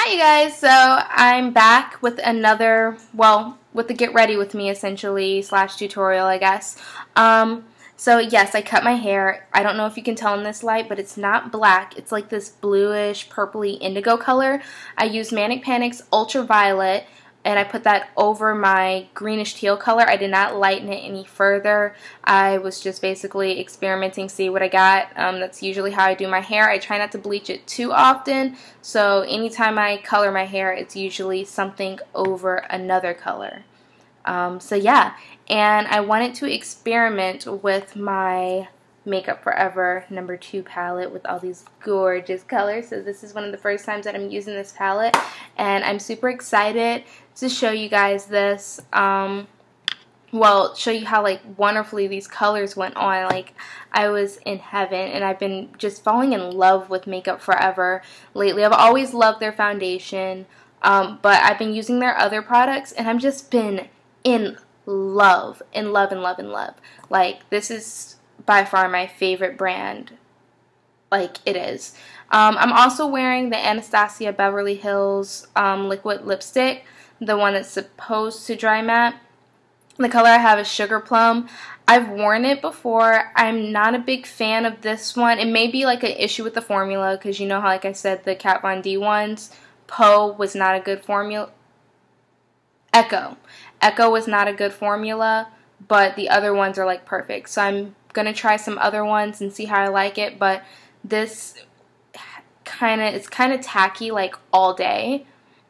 Hi you guys, so I'm back with another, well, with the get ready with me essentially / tutorial, I guess. So yes, I cut my hair. I don't know if you can tell in this light, but it's not black. It's like this bluish, purpley indigo color. I used Manic Panic's Ultraviolet, and I put that over my greenish teal color. I did not lighten it any further. I was just basically experimenting, see what I got. That's usually how I do my hair. I try not to bleach it too often, so anytime I color my hair, it's usually something over another color. So yeah, and I wanted to experiment with my Makeup Forever No. 2 palette with all these gorgeous colors. So this is one of the first times that I'm using this palette, and I'm super excited to show you guys this. Well, show you how like wonderfully these colors went on. Like, I was in heaven, and I've been just falling in love with Makeup Forever lately. I've always loved their foundation, but I've been using their other products, and I've just been in love. Like, this is by far my favorite brand. Like, it is. I'm also wearing the Anastasia Beverly Hills liquid lipstick, the one that's supposed to dry matte. The color I have is Sugar Plum. I've worn it before. I'm not a big fan of this one. It may be like an issue with the formula, because you know how, like I said, the Kat Von D ones, Poe was not a good formula. Echo was not a good formula, but the other ones are like perfect. So I'm going to try some other ones and see how I like it, but this it's kind of tacky like all day.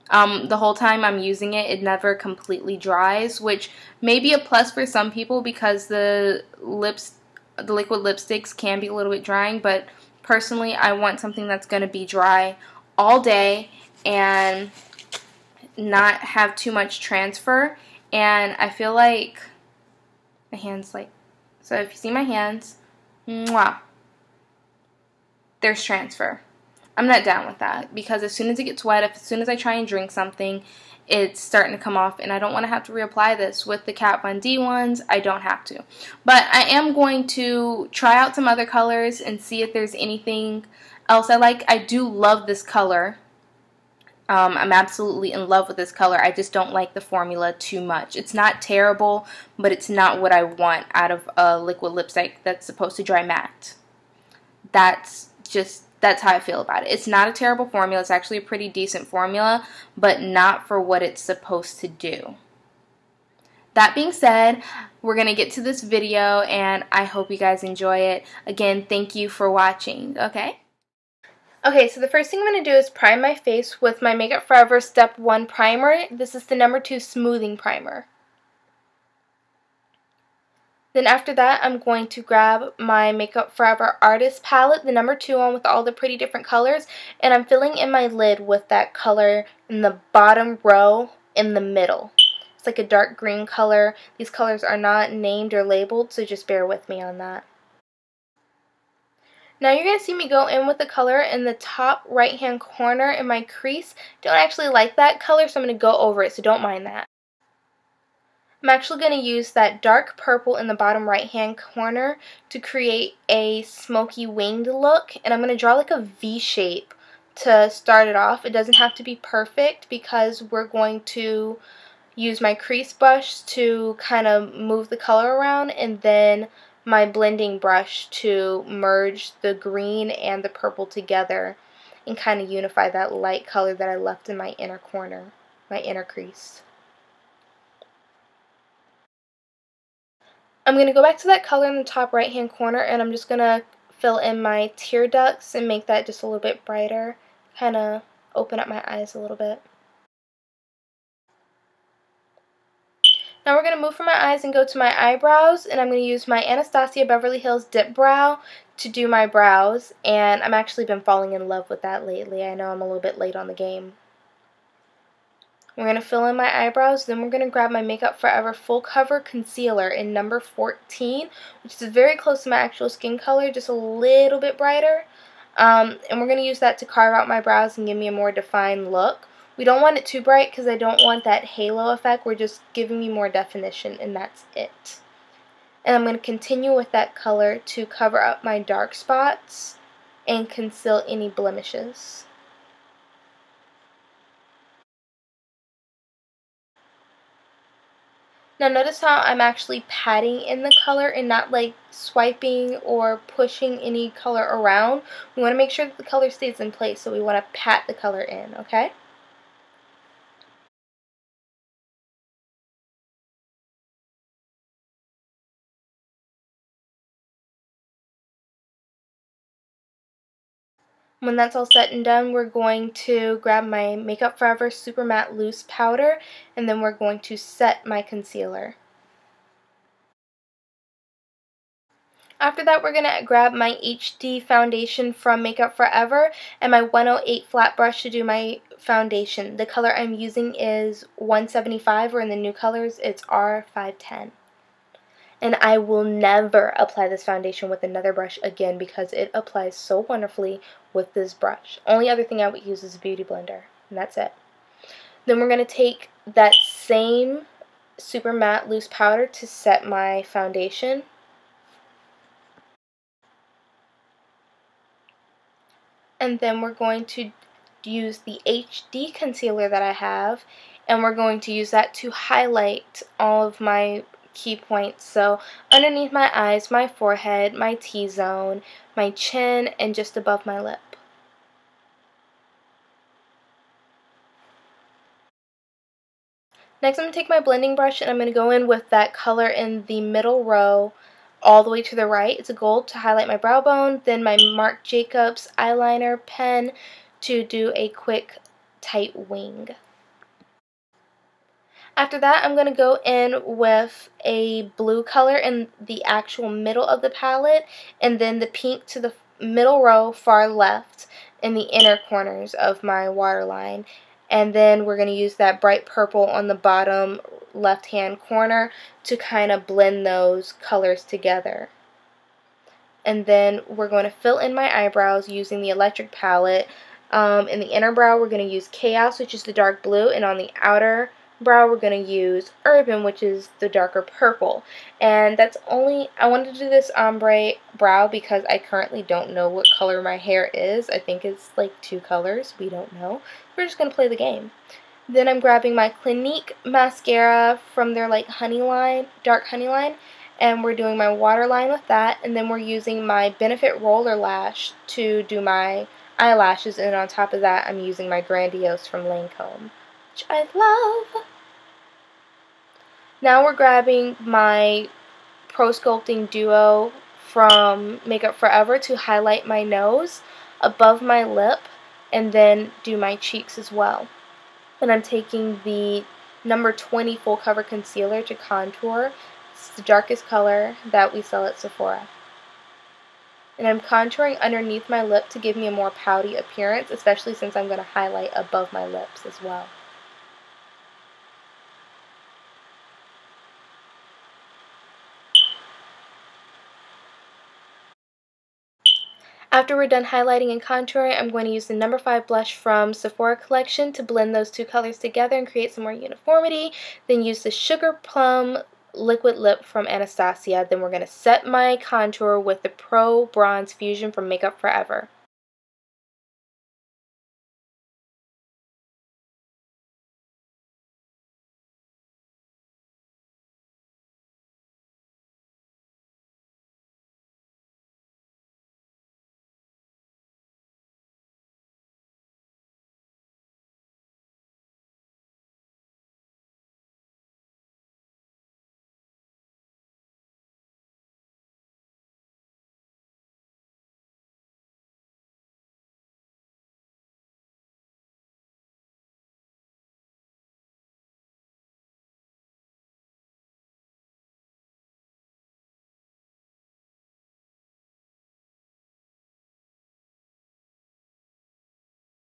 The whole time I'm using it, it never completely dries, which may be a plus for some people because the liquid lipsticks can be a little bit drying, but personally I want something that's going to be dry all day and not have too much transfer. And I feel like my hands, like, so if you see my hands, mwah, there's transfer. I'm not down with that, because as soon as it gets wet, as soon as I try and drink something, it's starting to come off, and I don't want to have to reapply this. With the Kat Von D ones, I don't have to. But I am going to try out some other colors and see if there's anything else I like. I do love this color. I'm absolutely in love with this color. I just don't like the formula too much. It's not terrible, but it's not what I want out of a liquid lipstick that's supposed to dry matte. That's how I feel about it. It's not a terrible formula. It's actually a pretty decent formula, but not for what it's supposed to do. That being said, we're going to get to this video, and I hope you guys enjoy it. Again, thank you for watching, okay? Okay, so the first thing I'm going to do is prime my face with my Makeup Forever Step 1 primer. This is the No. 2 smoothing primer. Then after that, I'm going to grab my Makeup Forever Artist palette, the No. 2 one with all the pretty different colors, and I'm filling in my lid with that color in the bottom row in the middle. It's like a dark green color. These colors are not named or labeled, so just bear with me on that. Now you're going to see me go in with the color in the top right hand corner in my crease. Don't actually like that color, so I'm going to go over it, so don't mind that. I'm actually going to use that dark purple in the bottom right hand corner to create a smoky winged look, and I'm going to draw like a V shape to start it off. It doesn't have to be perfect because we're going to use my crease brush to kind of move the color around, and then my blending brush to merge the green and the purple together and kind of unify that light color that I left in my inner corner, my inner crease. I'm going to go back to that color in the top right hand corner, and I'm just going to fill in my tear ducts and make that just a little bit brighter, kind of open up my eyes a little bit. Now we're going to move from my eyes and go to my eyebrows, and I'm going to use my Anastasia Beverly Hills Dip Brow to do my brows, and I've actually been falling in love with that lately. I know I'm a little bit late on the game. We're going to fill in my eyebrows, then we're going to grab my Makeup Forever Full Cover Concealer in No. 14, which is very close to my actual skin color, just a little bit brighter, and we're going to use that to carve out my brows and give me a more defined look. We don't want it too bright because I don't want that halo effect. We're just giving me more definition, and that's it. And I'm going to continue with that color to cover up my dark spots and conceal any blemishes. Now notice how I'm actually patting in the color and not like swiping or pushing any color around. We want to make sure that the color stays in place, so we want to pat the color in, okay? When that's all set and done, we're going to grab my Makeup Forever Super Matte Loose Powder, and then we're going to set my concealer. After that, we're going to grab my HD foundation from Makeup Forever and my 108 flat brush to do my foundation. The color I'm using is 175, or in the new colors, it's R510. And I will never apply this foundation with another brush again because it applies so wonderfully with this brush. Only other thing I would use is a beauty blender, and that's it. Then we're going to take that same super matte loose powder to set my foundation. And then we're going to use the HD concealer that I have, and we're going to use that to highlight all of my key points. So underneath my eyes, my forehead, my T-zone, my chin, and just above my lip. Next, I'm going to take my blending brush and I'm going to go in with that color in the middle row all the way to the right. It's a gold to highlight my brow bone. Then my Marc Jacobs eyeliner pen to do a quick tight wing. After that, I'm going to go in with a blue color in the actual middle of the palette, and then the pink to the middle row far left in the inner corners of my waterline. And then we're going to use that bright purple on the bottom left-hand corner to kind of blend those colors together. And then we're going to fill in my eyebrows using the electric palette. In the inner brow, we're going to use Chaos, which is the dark blue, and on the outer brow, we're going to use Urban, which is the darker purple. And that's only, I wanted to do this ombre brow because I currently don't know what color my hair is. I think it's like 2 colors. We don't know. We're just going to play the game. Then I'm grabbing my Clinique mascara from their like honey line, dark honey line, and we're doing my waterline with that, and then we're using my Benefit Roller Lash to do my eyelashes, and on top of that I'm using my Grandiose from Lancome, which I love. Now we're grabbing my Pro Sculpting Duo from Makeup Forever to highlight my nose, above my lip, and then do my cheeks as well. And I'm taking the number 20 full cover concealer to contour. It's the darkest color that we sell at Sephora. And I'm contouring underneath my lip to give me a more pouty appearance, especially since I'm going to highlight above my lips as well. After we're done highlighting and contouring, I'm going to use the number 5 blush from Sephora collection to blend those 2 colors together and create some more uniformity. Then use the Sugar Plum liquid lip from Anastasia. Then we're going to set my contour with the Pro Bronze Fusion from Makeup Forever.